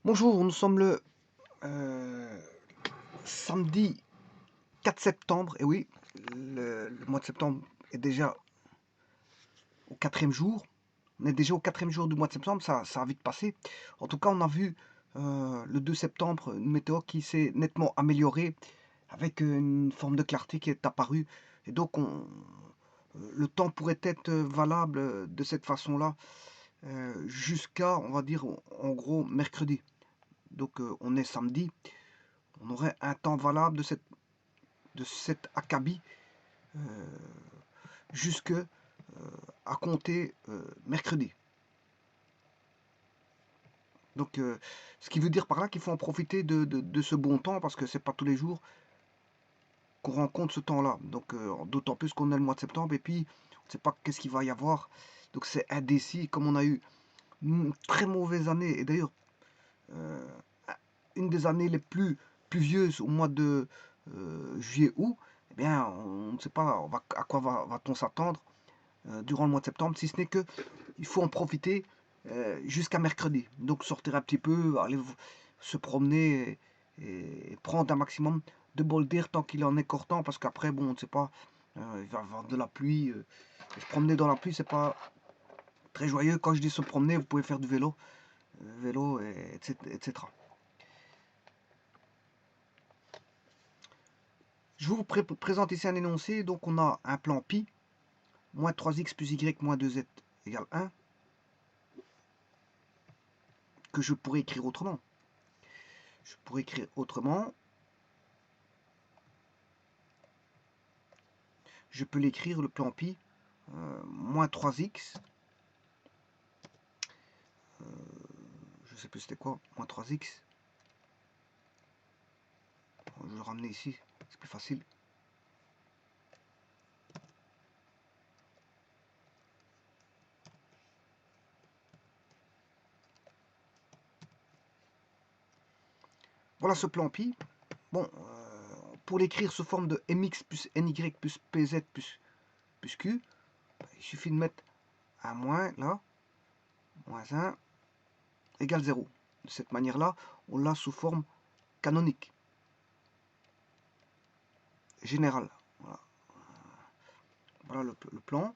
Bonjour, nous sommes le euh, samedi 4 septembre. Et oui, le mois de septembre est déjà au quatrième jour. On est déjà au quatrième jour du mois de septembre, ça a vite passé. En tout cas, on a vu le 2 septembre une météo qui s'est nettement améliorée avec une forme de clarté qui est apparue. Et donc, le temps pourrait être valable de cette façon-là jusqu'à, on va dire, en gros, mercredi. Donc, on est samedi. On aurait un temps valable de cet acabit jusque à compter mercredi. Donc, ce qui veut dire par là qu'il faut en profiter de ce bon temps parce que c'est pas tous les jours qu'on rencontre ce temps-là. Donc, d'autant plus qu'on est le mois de septembre et puis on ne sait pas qu'est-ce qu'il va y avoir. Donc, c'est indécis. Comme on a eu une très mauvaise année et d'ailleurs euh, une des années les plus pluvieuses au mois de juillet-août, eh bien, on ne sait pas à quoi va-t-on s'attendre durant le mois de septembre, si ce n'est que il faut en profiter jusqu'à mercredi. Donc sortir un petit peu, aller se promener et prendre un maximum de bol d'air tant qu'il en est encore temps, parce qu'après, bon, on ne sait pas, il va y avoir de la pluie. Se promener dans la pluie, c'est pas très joyeux. Quand je dis se promener, vous pouvez faire du vélo, etc. Je vous présente ici un énoncé. Donc on a un plan pi, moins 3x plus y moins 2z égale 1, que je pourrais écrire autrement. Je pourrais écrire autrement. Je peux l'écrire, le plan pi, moins 3x. Je sais plus c'était quoi, moins 3x. Je vais le ramener ici, c'est plus facile. Voilà ce plan pi. Bon, pour l'écrire sous forme de mx plus ny plus pz plus q, il suffit de mettre un moins là, moins 1 égale 0. De cette manière-là, on l'a sous forme canonique, générale. Voilà, voilà le plan.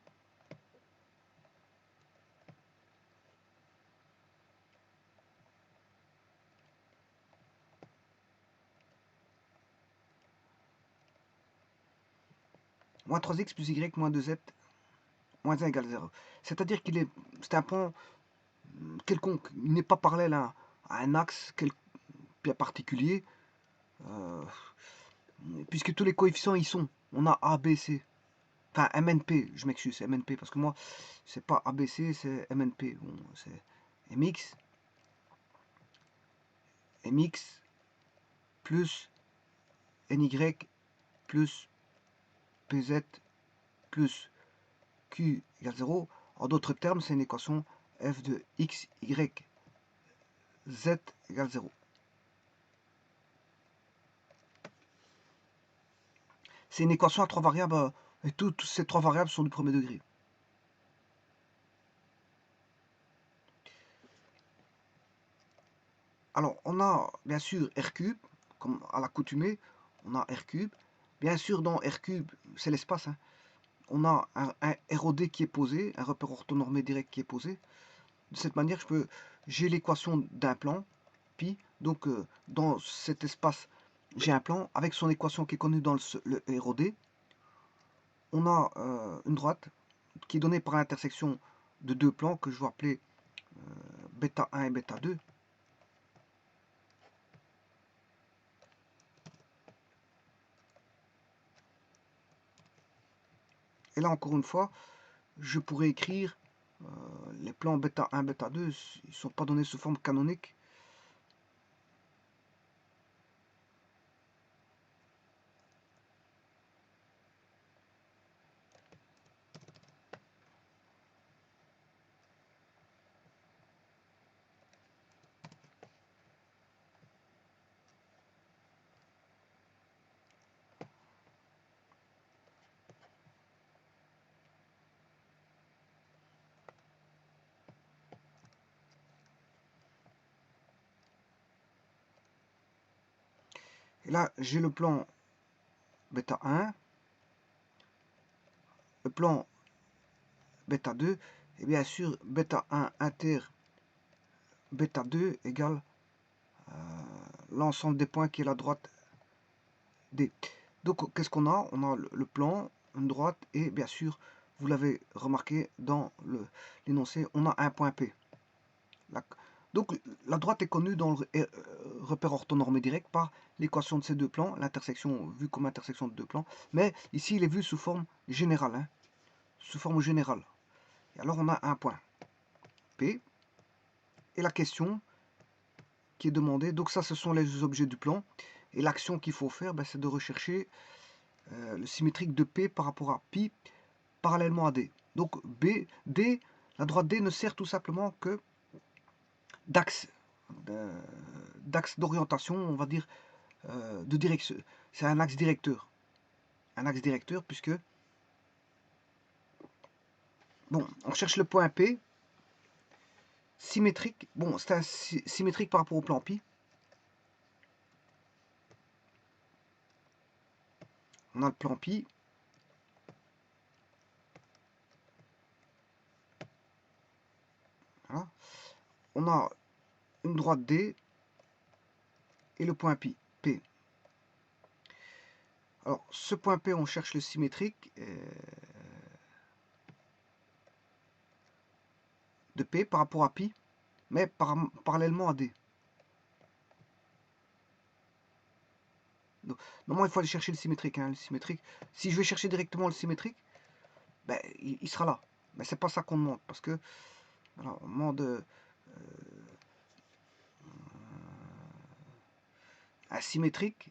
Moins 3x plus y moins 2z moins 1 égale 0. C'est-à-dire c'est un plan quelconque. Il n'est pas parallèle à un axe bien particulier. euh, puisque tous les coefficients y sont. On a A, B, C. Enfin, MNP, je m'excuse, c'est MNP, parce que moi, c'est pas ABC, c'est MNP. Bon, c'est MX plus NY plus PZ plus Q égale 0. En d'autres termes, c'est une équation f de x, y, z égale 0. C'est une équation à trois variables, et toutes ces trois variables sont du premier degré. Alors, on a bien sûr R cube, comme à l'accoutumée, on a R cube. Bien sûr, dans R cube, c'est l'espace, hein. On a un ROD qui est posé, un repère orthonormé direct qui est posé. De cette manière, j'ai l'équation d'un plan, pi, donc dans cet espace, j'ai un plan avec son équation qui est connue dans le ROD. On a une droite qui est donnée par l'intersection de deux plans que je vais appeler bêta 1 et bêta 2. Et là, encore une fois, je pourrais écrire les plans bêta 1, bêta 2, ils ne sont pas donnés sous forme canonique. Et là, j'ai le plan bêta 1, le plan bêta 2, et bien sûr, bêta 1 inter bêta 2 égale l'ensemble des points qui est la droite D. Donc, qu'est-ce qu'on a? On a le plan, une droite, et bien sûr, vous l'avez remarqué dans l'énoncé, on a un point P. Donc, la droite est connue dans le repère orthonormé direct par l'équation de ces deux plans, l'intersection vue comme intersection de deux plans, mais ici, il est vu sous forme générale, hein, sous forme générale. Et alors, on a un point P, et la question qui est demandée, donc ça, ce sont les objets du plan, et l'action qu'il faut faire, ben, c'est de rechercher le symétrique de P par rapport à pi parallèlement à D. Donc D, la droite D ne sert tout simplement que d'axe d'orientation, on va dire, de direction. C'est un axe directeur. Un axe directeur puisque, bon, on cherche le point P, symétrique, bon, c'est un symétrique par rapport au plan pi. On a le plan pi. Voilà. On a une droite D et le point pi, P. Alors, ce point P, on cherche le symétrique de P par rapport à pi, mais parallèlement à D. Donc, normalement, il faut aller chercher le symétrique, hein, le symétrique. Si je vais chercher directement le symétrique, ben, il sera là. Mais c'est pas ça qu'on demande, parce que voilà, on demande un symétrique.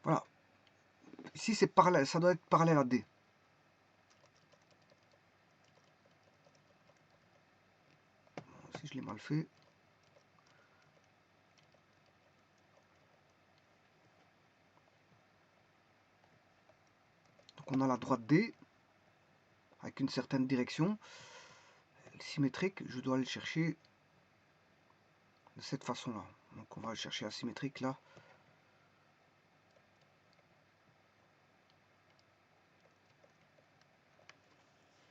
Voilà. Ici, c'est parallèle, ça doit être parallèle à D. Si je l'ai mal fait. Donc on a la droite D avec une certaine direction. Le symétrique, je dois le chercher de cette façon-là. Donc on va le chercher asymétrique là.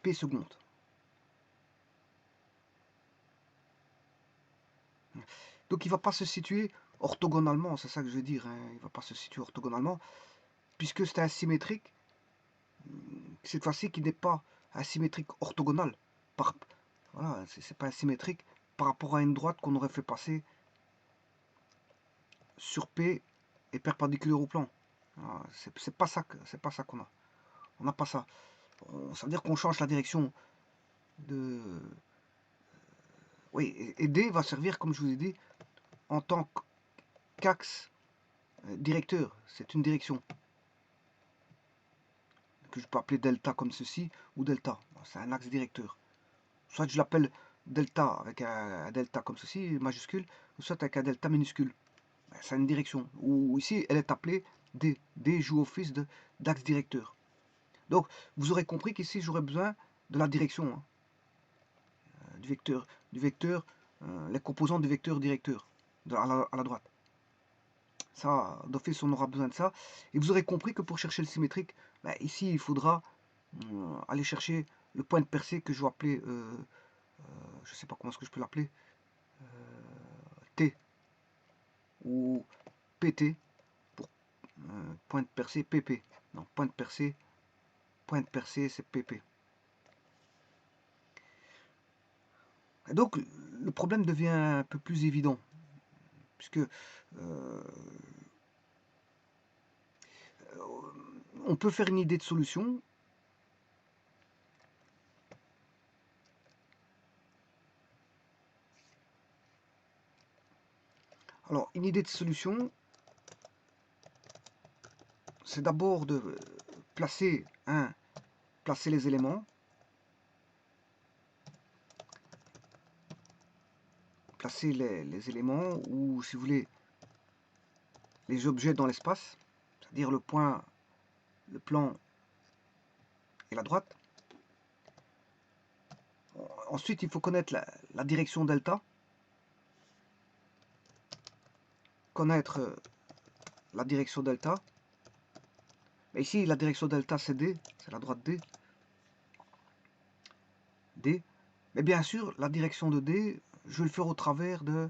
P seconde. Donc il ne va pas se situer orthogonalement, c'est ça que je veux dire. Hein. Il ne va pas se situer orthogonalement, puisque c'est asymétrique, cette fois-ci qui n'est pas asymétrique orthogonale. Voilà, c'est pas asymétrique par rapport à une droite qu'on aurait fait passer sur P et perpendiculaire au plan. C'est pas ça qu'on a. On n'a pas ça. Ça veut dire qu'on change la direction de. Oui, et D va servir, comme je vous ai dit, en tant qu'axe directeur. C'est une direction que je peux appeler delta comme ceci ou delta. C'est un axe directeur. Soit je l'appelle delta avec un delta comme ceci, majuscule, ou soit avec un delta minuscule. C'est une direction. Ou ici, elle est appelée D. D joue office d'axe directeur. Donc, vous aurez compris qu'ici, j'aurai besoin de la direction, hein, du vecteur les composants du vecteur directeur à la droite. Ça, d'office, on aura besoin de ça. Et vous aurez compris que pour chercher le symétrique, ben, ici, il faudra aller chercher le point de percée que je vais appeler, je ne sais pas comment est-ce que je peux l'appeler, T ou PT pour point de percée PP. Non, point de percée c'est PP. Et donc, le problème devient un peu plus évident, puisque on peut faire une idée de solution. Alors, une idée de solution, c'est d'abord de placer les éléments, placer les éléments, ou si vous voulez, les objets dans l'espace, c'est-à-dire le point, le plan et la droite. Ensuite, il faut connaître la direction delta, connaître la direction delta. Mais ici, la direction delta, c'est D, c'est la droite D. D. Mais bien sûr, la direction de D, je vais le faire au travers de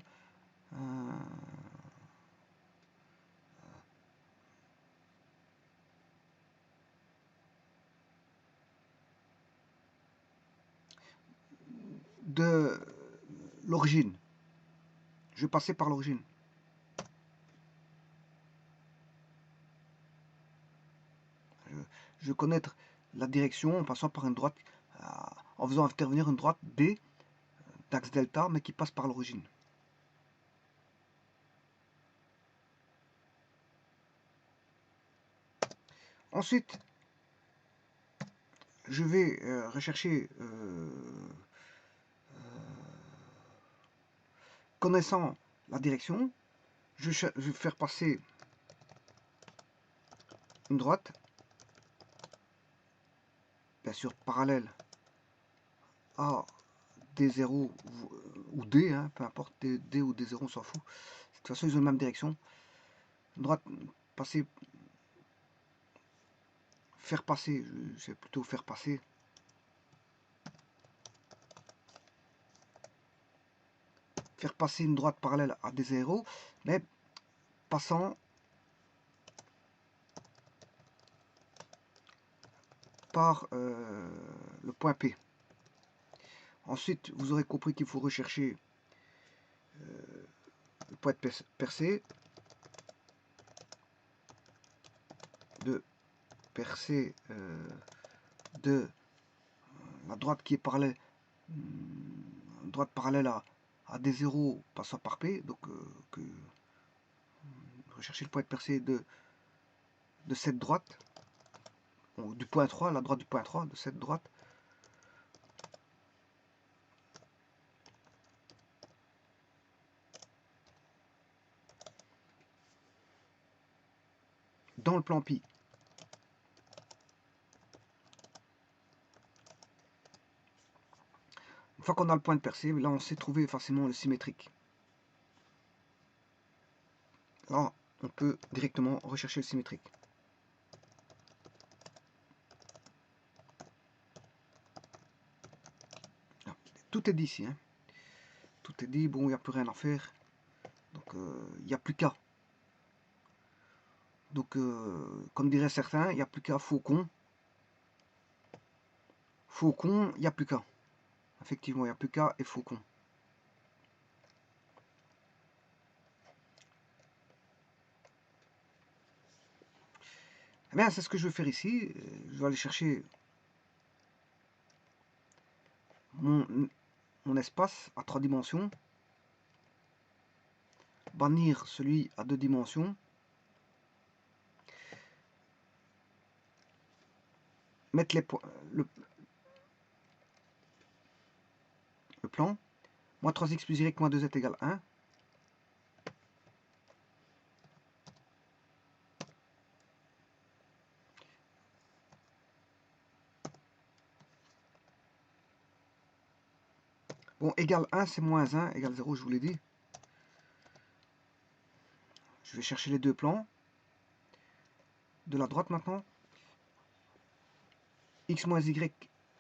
l'origine. Je vais passer par l'origine. Je vais connaître la direction en passant par une droite, en faisant intervenir une droite D d'axe delta, mais qui passe par l'origine. Ensuite, je vais rechercher, connaissant la direction, je vais faire passer une droite, bien sûr parallèle à D0 ou D, hein, peu importe, D ou D0, on s'en fout. De toute façon, ils ont la même direction. Une droite, passer, faire passer, je vais plutôt faire passer. Faire passer une droite parallèle à D0, mais passant par le point P. Ensuite, vous aurez compris qu'il faut rechercher le point de percée, de percée de la droite qui est parallèle, droite parallèle à D0 passant par P, donc rechercher le point de percée de cette droite, du point 3, la droite du point 3, de cette droite. Dans le plan pi. Une fois qu'on a le point de percée, là on sait trouver facilement le symétrique. Là, on peut directement rechercher le symétrique. Tout est dit ici. Hein. Tout est dit, bon, il n'y a plus rien à faire. Donc, il n'y a plus qu'à. Donc, comme diraient certains, il n'y a plus qu'à faucon. Faucon, il n'y a plus qu'à. Effectivement, il n'y a plus qu'à et faucon. Eh bien, c'est ce que je vais faire ici. Je vais aller chercher mon espace à 3 dimensions. Bannir celui à 2 dimensions. Mettre les points, le plan. Moins 3x plus y moins 2z égale 1. Bon, égale 1, c'est moins 1, égale 0, je vous l'ai dit. Je vais chercher les deux plans. De la droite maintenant. X moins y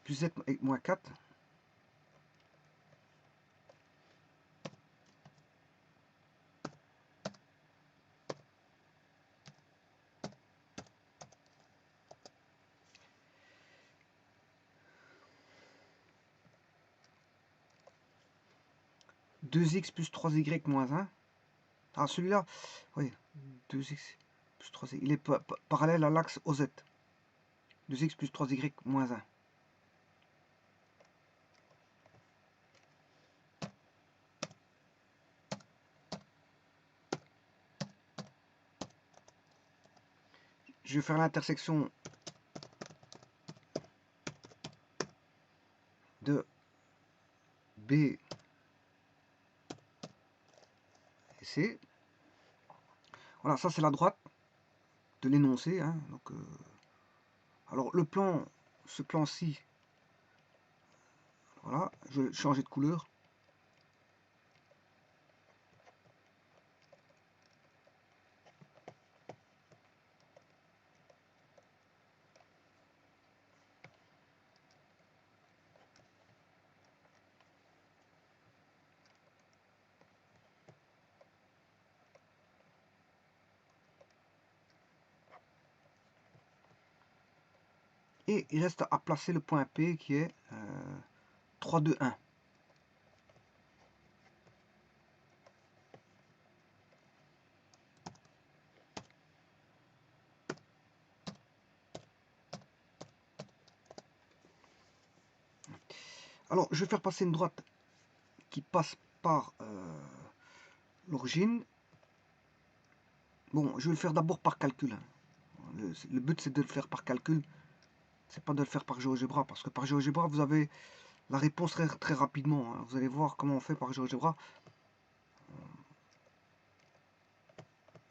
plus z moins 4. « 2x plus 3y moins 1. Ah, celui-là, oui, 2x plus 3y, il est parallèle à l'axe OZ. 2x plus 3y moins 1. Je vais faire l'intersection de B et C. Voilà, ça c'est la droite de l'énoncé, hein. Donc, alors le plan, ce plan-ci, voilà, je vais changer de couleur. Et il reste à placer le point P qui est 3, 2, 1. Alors, je vais faire passer une droite qui passe par l'origine. Bon, je vais le faire d'abord par calcul, hein. Le but, c'est de le faire par calcul. C'est pas de le faire par GeoGebra, parce que par GeoGebra, vous avez la réponse très, très rapidement, hein. Vous allez voir comment on fait par GeoGebra.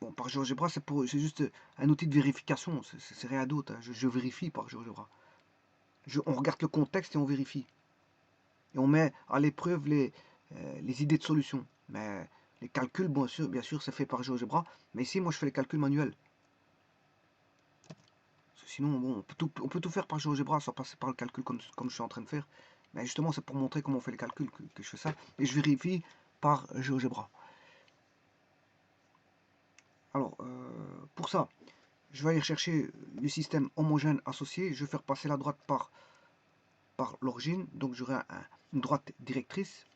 Bon, par GeoGebra, c'est juste un outil de vérification. C'est rien d'autre, hein. Je vérifie par GeoGebra. On regarde le contexte et on vérifie. Et on met à l'épreuve les idées de solution. Mais les calculs, bien sûr, c'est fait par GeoGebra. Mais ici, moi, je fais les calculs manuels. Sinon, bon, on peut tout faire par GeoGebra sans passer par le calcul comme je suis en train de faire. Mais justement, c'est pour montrer comment on fait les calculs que je fais ça. Et je vérifie par GeoGebra. Alors, pour ça, je vais aller chercher le système homogène associé. Je vais faire passer la droite par l'origine. Donc, j'aurai une droite directrice.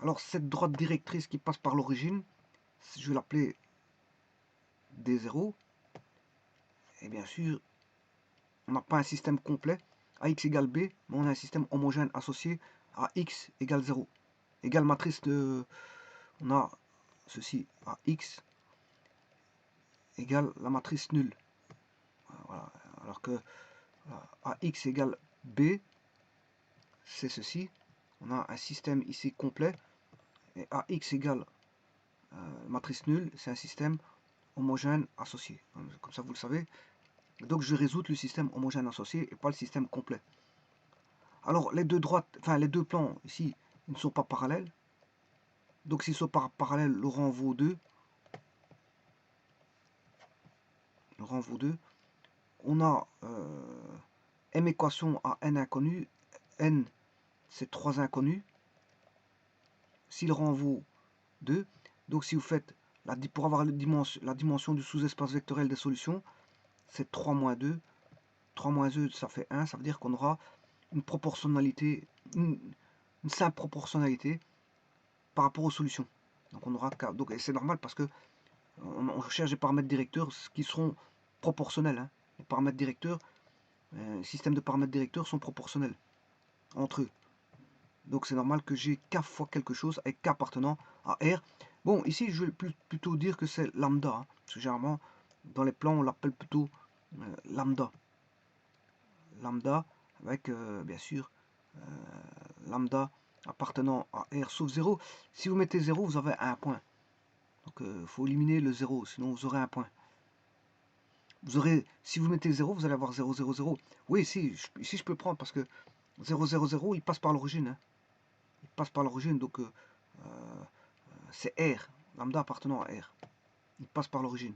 Alors, cette droite directrice qui passe par l'origine, je vais l'appeler D0. Et bien sûr, on n'a pas un système complet à x égale b, mais on a un système homogène associé à x égale 0. Égale matrice de... On a ceci à x égale la matrice nulle. Voilà. Alors que à x égale b, c'est ceci. On a un système ici complet. Et à x égale matrice nulle, c'est un système homogène associé. Comme ça, vous le savez. Donc, je résoudre le système homogène associé et pas le système complet. Alors, les deux droites, enfin, les deux plans ici, ils ne sont pas parallèles. Donc, s'ils sont parallèles, le rang vaut 2. Le rang vaut 2. On a m équations à n inconnus. N, c'est 3 inconnus. Si le rang vaut 2, donc si vous faites, pour avoir la dimension du sous-espace vectoriel des solutions, c'est 3 moins 2. 3 moins 2, ça fait 1. Ça veut dire qu'on aura une proportionnalité, une simple proportionnalité par rapport aux solutions. Donc on aura donc c'est normal parce que on recherche des paramètres directeurs qui seront proportionnels, hein. Les paramètres directeurs, système de paramètres directeurs sont proportionnels entre eux. Donc c'est normal que j'ai k fois quelque chose avec k appartenant à R. Bon, ici je vais plutôt dire que c'est lambda, hein, parce que généralement dans les plans on l'appelle plutôt lambda. Lambda avec bien sûr lambda appartenant à R sauf 0. Si vous mettez 0, vous avez un point. Donc il faut éliminer le 0, sinon vous aurez un point. Vous aurez, si vous mettez 0, vous allez avoir 0, 0, 0. Oui, ici je peux prendre parce que 0, 0, 0, il passe par l'origine. Hein. Il passe par l'origine, donc c'est R, lambda appartenant à R. Il passe par l'origine.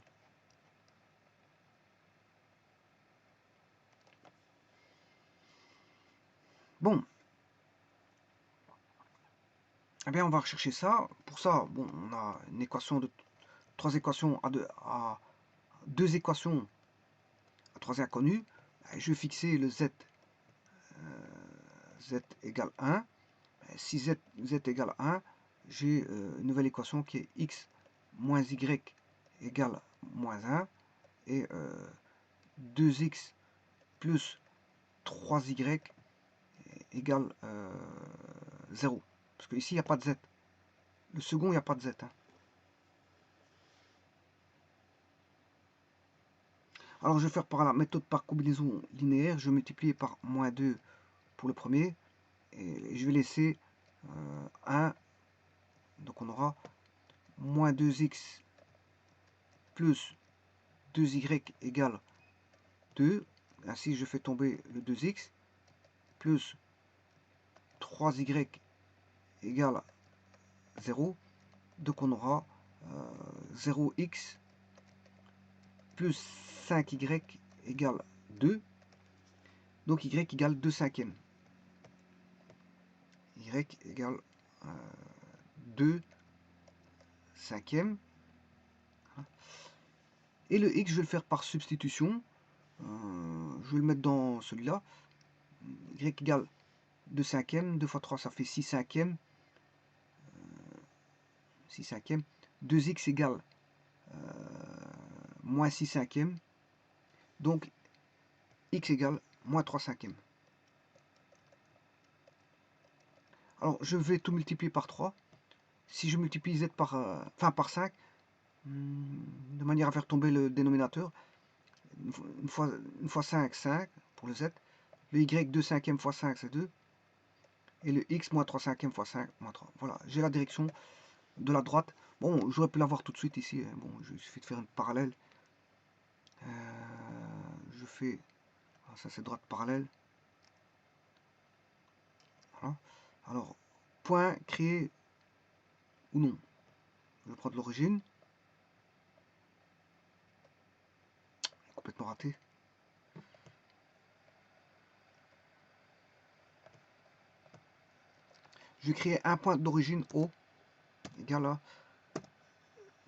Bon. Eh bien, on va rechercher ça. Pour ça, bon, on a une équation de 3 équations à deux équations à 3 inconnus. Je vais fixer le z, z égale 1. Si z égale 1, j'ai une nouvelle équation qui est x moins y égale moins 1 et 2x plus 3y égale 0. Parce que ici, il n'y a pas de z. Le second, il n'y a pas de z. Hein. Alors je vais faire par la méthode par combinaison linéaire, je vais multiplier par moins 2 pour le premier, et je vais laisser 1, donc on aura moins 2x plus 2y égale 2, ainsi je fais tomber le 2x, plus 3y égale 0, donc on aura 0x plus 5y égale 2, donc y égale 2 cinquièmes. Y égale 2 cinquièmes. Et le x, je vais le faire par substitution. Je vais le mettre dans celui-là. Y égale 2 cinquièmes. 2 fois 3, ça fait 6 cinquièmes. 6 cinquièmes. 2x égale moins 6 cinquièmes. Donc, x égale moins 3 cinquièmes. Alors, je vais tout multiplier par 3. Si je multiplie z par 5, de manière à faire tomber le dénominateur, une fois 5, 5 pour le z. Le y 2 cinquièmes fois 5, c'est 2. Et le x moins 3 cinquièmes fois 5, moins 3. Voilà, j'ai la direction de la droite. Bon, j'aurais pu l'avoir tout de suite ici. Bon, il suffit de faire une parallèle. Je fais... ça, c'est droite parallèle. Voilà. Alors, point créé ou non. Je vais prendre l'origine. Complètement raté. Je vais créer un point d'origine O égal à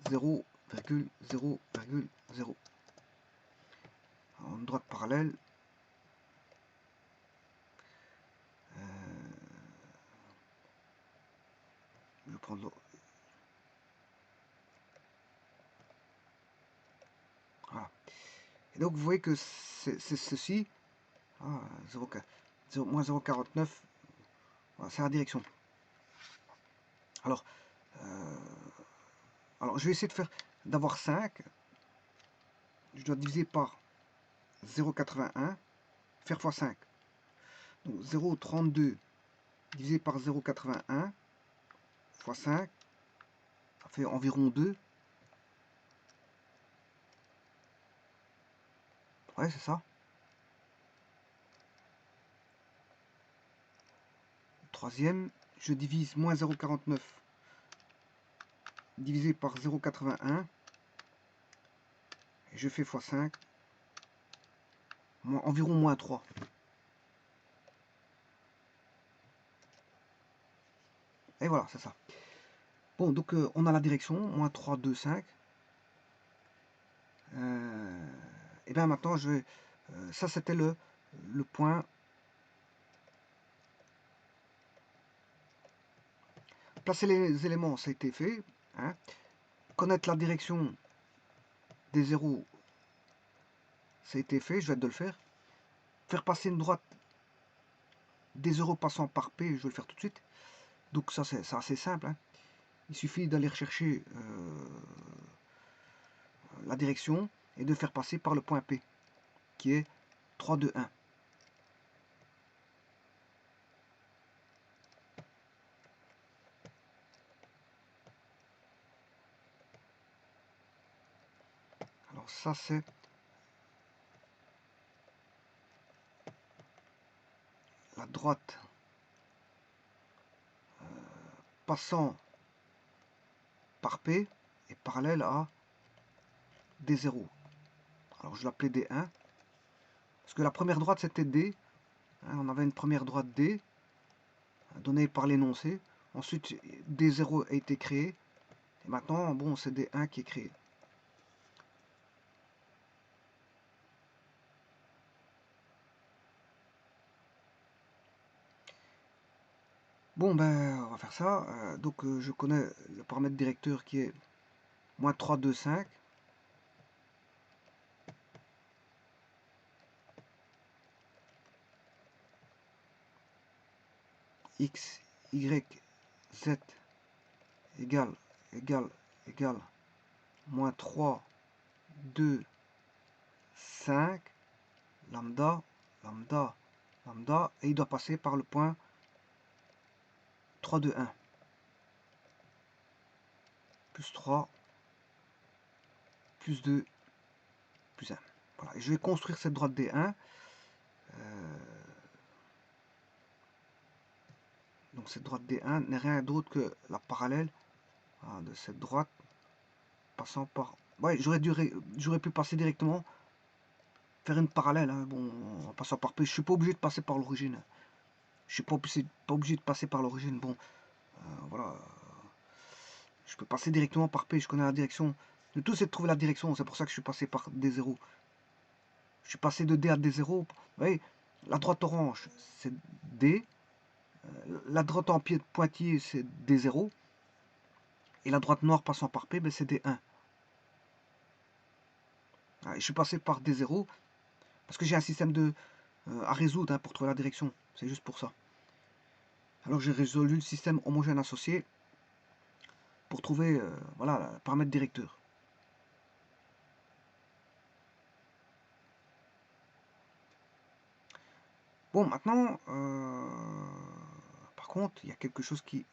0,0,0. En droite parallèle. Je vais prendre voilà. Et donc vous voyez que c'est ceci. Ah, 0, moins 0,49. Voilà, c'est la direction. Alors, je vais essayer de faire d'avoir 5. Je dois diviser par 0,81, faire fois 5. Donc 0,32 divisé par 0,81 fois 5, ça fait environ 2. Ouais, c'est ça. Troisième, je divise moins 0,49 divisé par 0,81 et je fais fois 5, environ moins 3. Et voilà, c'est ça. Bon, donc on a la direction, moins 3, 2, 5. Et bien maintenant, je vais... ça, c'était le point. Placer les éléments, ça a été fait. Hein. Connaître la direction des zéros, ça a été fait, je vais de le faire. Faire passer une droite des zéros passant par P, je vais le faire tout de suite. Donc ça, c'est assez simple. Hein. Il suffit d'aller rechercher la direction et de faire passer par le point P, qui est 3, 2, 1. Alors ça, c'est la droite passant par P est parallèle à D0. Alors je l'appelais D1. Parce que la première droite c'était D. Hein, on avait une première droite D donnée par l'énoncé. Ensuite D0 a été créé. Et maintenant, bon, c'est D1 qui est créé. Bon, ben, on va faire ça. Donc, je connais le paramètre directeur qui est moins 3, 2, 5. X, Y, Z égale moins 3, 2, 5, lambda, lambda, lambda, et il doit passer par le point 3, 2, 1. Plus 3, plus 2, plus 1. Voilà, et je vais construire cette droite D1. Donc cette droite D1 n'est rien d'autre que la parallèle de cette droite passant par... Ouais, j'aurais pu passer directement, faire une parallèle, hein, bon, en passant par P. Je suis pas obligé de passer par l'origine. Je suis pas obligé de passer par l'origine. Bon, voilà. Je peux passer directement par P, je connais la direction. Le tout c'est de trouver la direction, c'est pour ça que je suis passé par D0. Je suis passé de D à D0. Vous voyez, la droite orange c'est D. La droite en pied de pointillé c'est D0. Et la droite noire passant par P, ben, c'est D1. Je suis passé par D0 parce que j'ai un système à résoudre hein, pour trouver la direction. C'est juste pour ça. Alors j'ai résolu le système homogène associé pour trouver voilà, le paramètre directeur. Bon, maintenant, par contre, il y a quelque chose qui...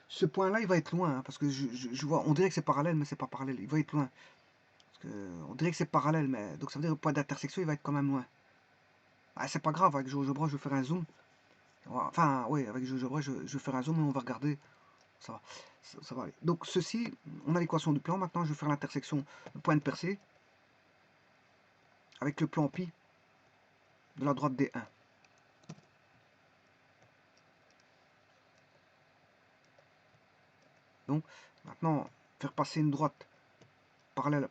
Ce point-là, il va être loin, hein, parce que je vois, on dirait que c'est parallèle, mais c'est pas parallèle. Il va être loin. Parce que, on dirait que c'est parallèle, mais donc ça veut dire que le point d'intersection, il va être quand même loin. Ah, c'est pas grave, avec GeoGebra, je vais faire un zoom. Enfin, oui, avec GeoGebra, je vais faire un zoom et on va regarder. Ça va, ça va aller. Donc ceci, on a l'équation du plan. Maintenant, je vais faire l'intersection, le point de percée, avec le plan pi de la droite D1. Donc, maintenant, faire passer une droite parallèle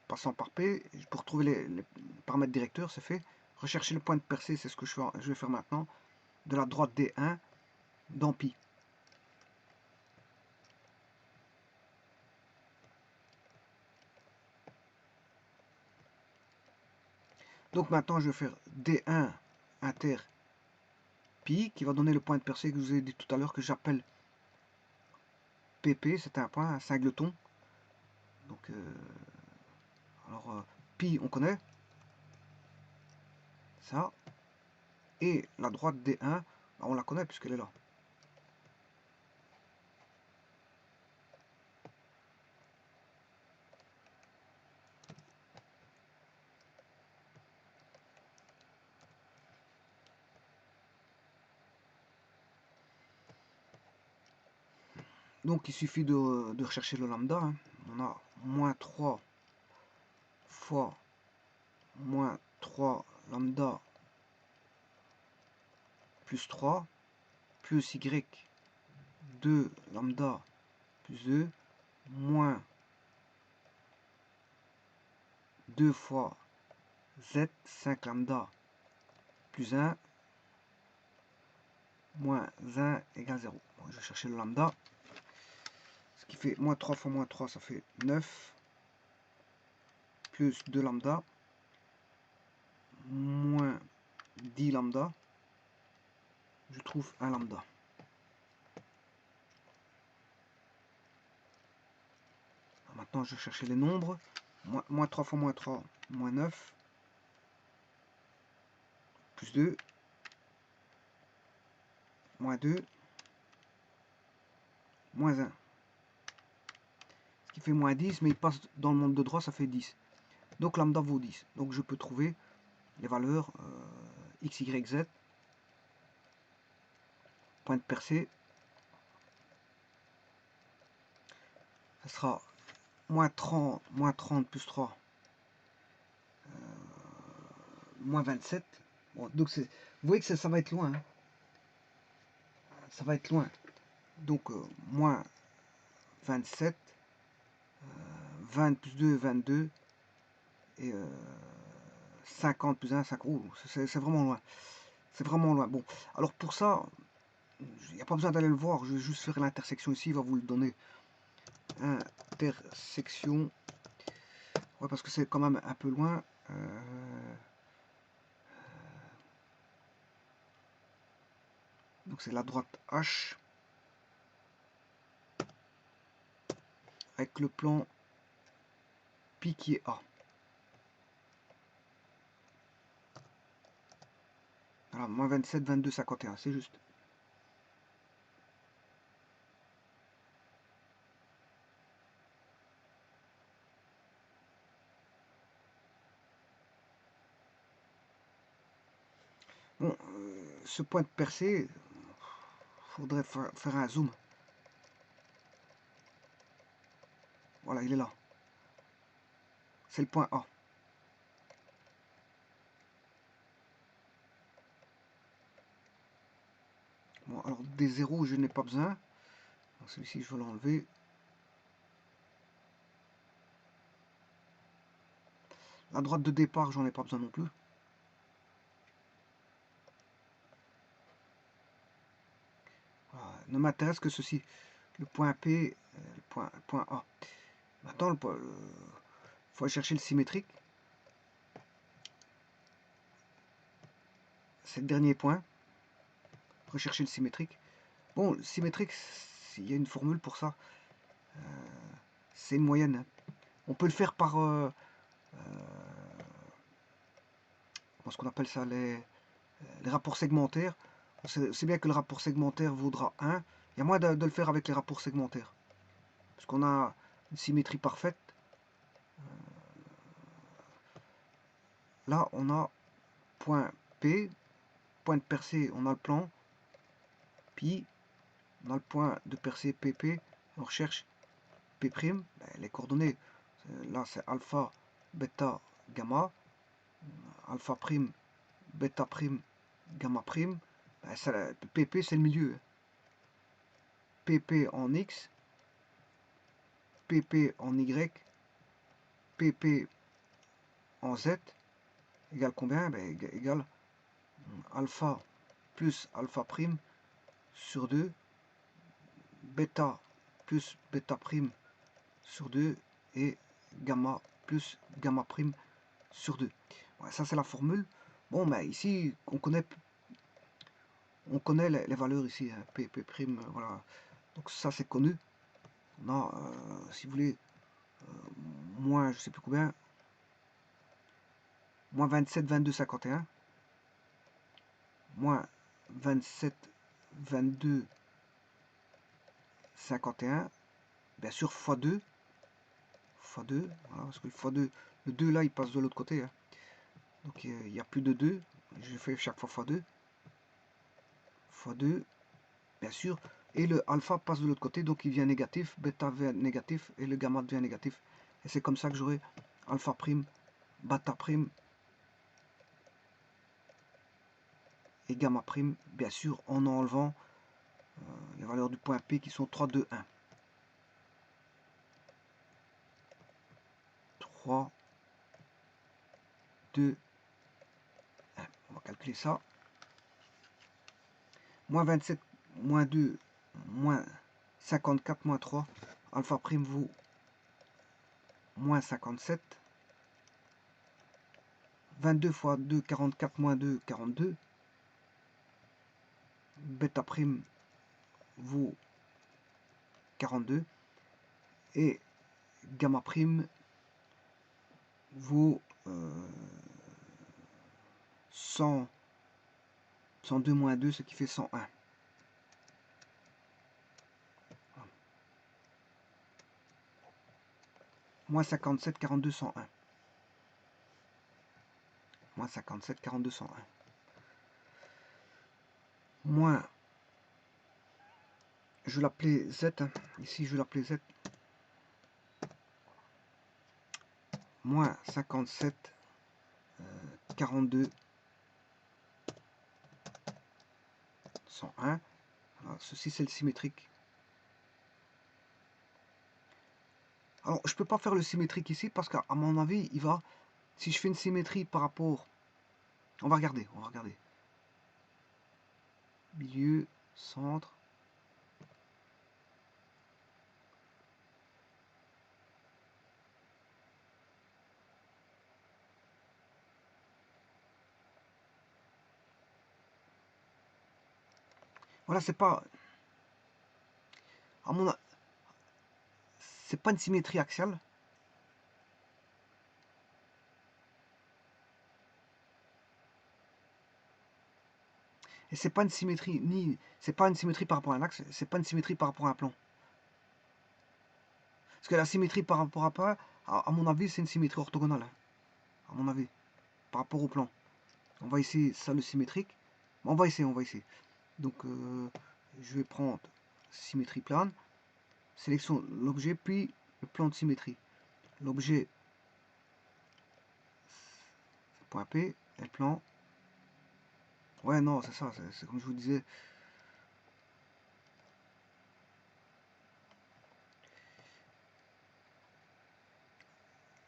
passant par P, pour trouver les paramètres directeurs, c'est fait. Rechercher le point de percée, c'est ce que je vais faire maintenant, de la droite D1 dans pi. Donc maintenant, je vais faire D1 inter pi, qui va donner le point de percée que je vous ai dit tout à l'heure, que j'appelle PP, c'est un point, un singleton. Donc, alors, pi, on connaît. Ça. Et la droite D1, on la connaît puisqu'elle est là. Donc il suffit de rechercher le lambda. Hein. On a moins 3 fois moins 3 lambda plus 3 plus y 2 lambda plus 2 moins 2 fois z 5 lambda plus 1 moins 1 égale 0. Bon, je vais chercher le lambda. Ce qui fait moins 3 fois moins 3, ça fait 9 plus 2 lambda moins 10 lambda. Je trouve un lambda. Maintenant, je vais chercher les nombres. Moins 3 fois moins 3, moins 9. Plus 2. Moins 2. Moins 1. Ce qui fait moins 10, mais il passe dans le monde de droit, ça fait 10. Donc lambda vaut 10. Donc je peux trouver les valeurs x, y, z. Point de percée. Ça sera moins 30 plus 3. Moins 27. Bon, donc vous voyez que ça va être loin. Hein. Ça va être loin. Donc moins 27. 20 plus 2, 22. Et 50 plus 1, 5. Oh, c'est vraiment loin. C'est vraiment loin. Bon, alors pour ça, il n'y a pas besoin d'aller le voir. Je vais juste faire l'intersection ici. Il va vous le donner. intersection. Ouais, parce que c'est quand même un peu loin. Donc c'est la droite H avec le plan pi qui est A. Voilà, moins 27, 22, 51, c'est juste. Bon, ce point de percée, faudrait faire un zoom. Voilà, il est là. C'est le point A. Bon, alors des zéros, je n'ai pas besoin. Celui-ci, je vais l'enlever. La droite de départ, j'en ai pas besoin non plus. Voilà, ne m'intéresse que ceci. Le point P, le point A. Maintenant, il faut chercher le symétrique. C'est le dernier point. Rechercher le symétrique. Bon, le symétrique, il y a une formule pour ça. C'est une moyenne. On peut le faire par... ce qu'on appelle ça les rapports segmentaires. C'est bien que le rapport segmentaire vaudra 1. Il y a moyen de le faire avec les rapports segmentaires. Parce qu'on a une symétrie parfaite. Là, on a point P, point de percée, on a le plan. Puis, on a le point de percée PP. On recherche P', les coordonnées. Là, c'est alpha, bêta, gamma. Alpha prime, bêta prime, gamma prime. PP, c'est le milieu. PP en X, PP en Y, PP en Z, égale combien? Ben, égale alpha plus alpha prime sur 2, bêta plus bêta prime sur 2 et gamma plus gamma prime sur 2. Ouais, ça c'est la formule. Bon, ben ici on connaît les valeurs ici, hein, P prime, voilà. Donc ça c'est connu. On a, si vous voulez, moins je sais plus combien, moins 27, 22, 51, moins 27, 22, 51, bien sûr x2, voilà, parce que le x2, le 2 là il passe de l'autre côté, hein. Donc il n'y a plus de 2, je fais chaque fois x2, x2, bien sûr, et le alpha passe de l'autre côté, donc il vient négatif, bêta vient négatif, et le gamma devient négatif, et c'est comme ça que j'aurai alpha prime, bêta prime, et gamma prime, bien sûr, en enlevant les valeurs du point P qui sont 3, 2, 1. 3, 2, 1. On va calculer ça. Moins 27, moins 2, moins 54, moins 3. Alpha prime vaut moins 57. 22 fois 2, 44, moins 2, 42. Bêta prime vaut 42. Et gamma prime vaut 102 moins 2, ce qui fait 101. Moins 57, 42, 101. Moins 57, 42, 101. Moins, je vais l'appeler Z, hein. Ici je vais l'appeler Z. Moins 57, 42, 101. Alors, ceci c'est le symétrique. Alors je peux pas faire le symétrique ici parce qu'à mon avis il va, si je fais une symétrie par rapport, on va regarder, milieu, centre, Voilà, c'est pas, à mon, c'est pas une symétrie axiale. Et c'est pas une symétrie, c'est pas une symétrie par rapport à un axe, c'est pas une symétrie par rapport à un plan. Parce que la symétrie par rapport à pas, à mon avis, c'est une symétrie orthogonale. À mon avis, par rapport au plan. On va essayer ça le symétrique. On va essayer. Donc, je vais prendre symétrie plane, sélection l'objet, puis le plan de symétrie. L'objet, c'est point P, et le plan. Ouais, non, c'est ça, c'est comme je vous disais.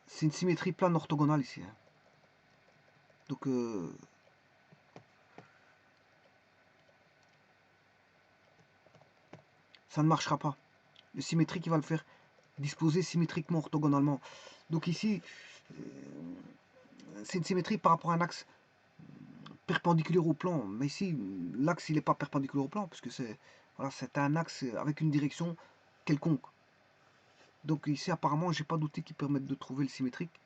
C'est une symétrie plane orthogonale ici. Hein. Donc, ça ne marchera pas. Le symétrique, il va le faire disposer symétriquement, orthogonalement. Donc ici, c'est une symétrie par rapport à un axe perpendiculaire au plan. Mais ici, l'axe, il n'est pas perpendiculaire au plan, puisque c'est voilà, c'est un axe avec une direction quelconque. Donc ici, apparemment, j'ai pas d'outils qui permettent de trouver le symétrique.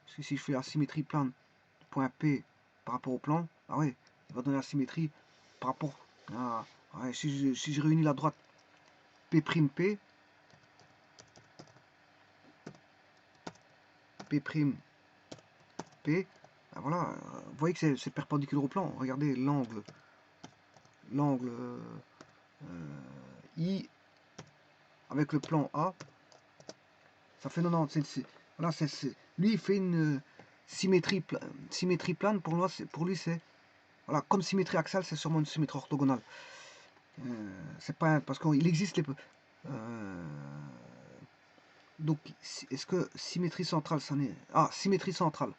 Parce que si je fais la symétrie plane, point P par rapport au plan, ah ouais, il va donner la symétrie par rapport à... Ouais, si je réunis la droite P', P', P, ben voilà, vous voyez que c'est perpendiculaire au plan. Regardez l'angle I avec le plan A, ça fait 90. Voilà, lui, il fait une symétrie plane. Pour lui, c'est voilà, comme symétrie axiale, c'est sûrement une symétrie orthogonale. C'est pas parce qu'il existe les. Donc, est-ce que symétrie centrale, ça n'est. Ah, symétrie centrale.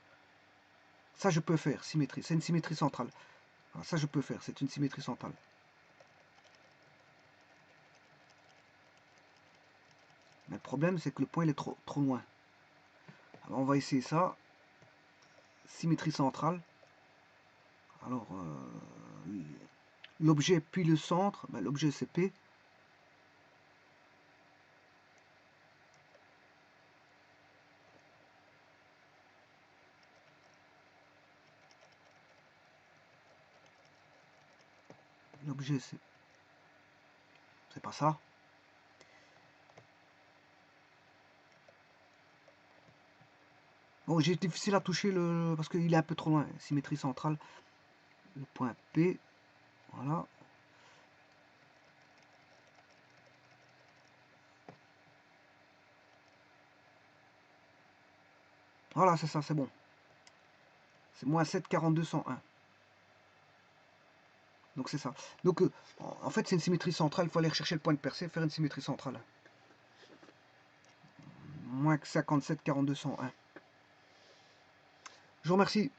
Ça, je peux faire, symétrie. C'est une symétrie centrale. Alors, ça, je peux faire, c'est une symétrie centrale. Mais le problème, c'est que le point, il est trop loin. Alors, on va essayer ça. Symétrie centrale. Alors, l'objet puis le centre. Ben, l'objet, c'est P. L'objet, c'est pas ça. Bon, j'ai difficile à toucher parce qu'il est un peu trop loin. Symétrie centrale. Le point P. Voilà. Voilà, c'est ça, c'est bon. C'est moins 7, 42, 101. Donc c'est ça. Donc en fait, c'est une symétrie centrale. Il faut aller rechercher le point de percée, faire une symétrie centrale. Moins 57, 42, 101. Je vous remercie.